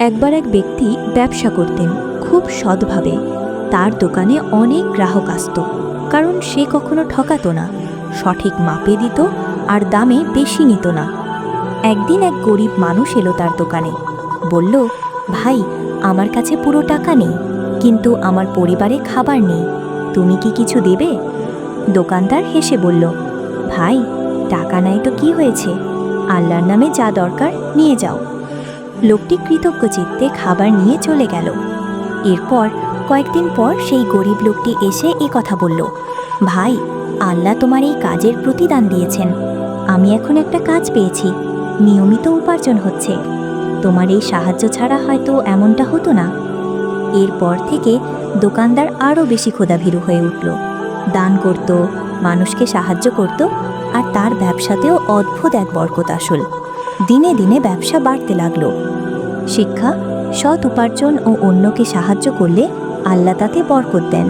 একবার এক ব্যক্তি ব্যবসা করতেন খুব সৎভাবে। তার দোকানে অনেক গ্রাহক আসত, কারণ সে কখনো ঠকাতো না, সঠিক মাপে দিত আর দামে বেশি নিত না। একদিন এক গরিব মানুষ এলো তার দোকানে, বলল, ভাই, আমার কাছে পুরো টাকা নেই, কিন্তু আমার পরিবারে খাবার নেই, তুমি কি কিছু দেবে? দোকানদার হেসে বলল, ভাই, টাকা নাই তো কি হয়েছে, আল্লাহর নামে যা দরকার নিয়ে যাও। লোকটি কৃতজ্ঞ চিত্তে খাবার নিয়ে চলে গেল। এরপর কয়েকদিন পর সেই গরিব লোকটি এসে এই কথা বলল, ভাই, আল্লাহ তোমার এই কাজের প্রতিদান দিয়েছেন। আমি এখন একটা কাজ পেয়েছি, নিয়মিত উপার্জন হচ্ছে। তোমার এই সাহায্য ছাড়া হয়তো এমনটা হতো না। এরপর থেকে দোকানদার আরও বেশি ক্ষুধাভীরু হয়ে উঠল, দান করত, মানুষকে সাহায্য করত, আর তার ব্যবসাতেও অদ্ভুত এক বরকত আসল। দিনে দিনে ব্যবসা বাড়তে লাগলো। শিক্ষা: সৎ উপার্জন ও অন্যকে সাহায্য করলে আল্লাহ তাতে বরকত দেন।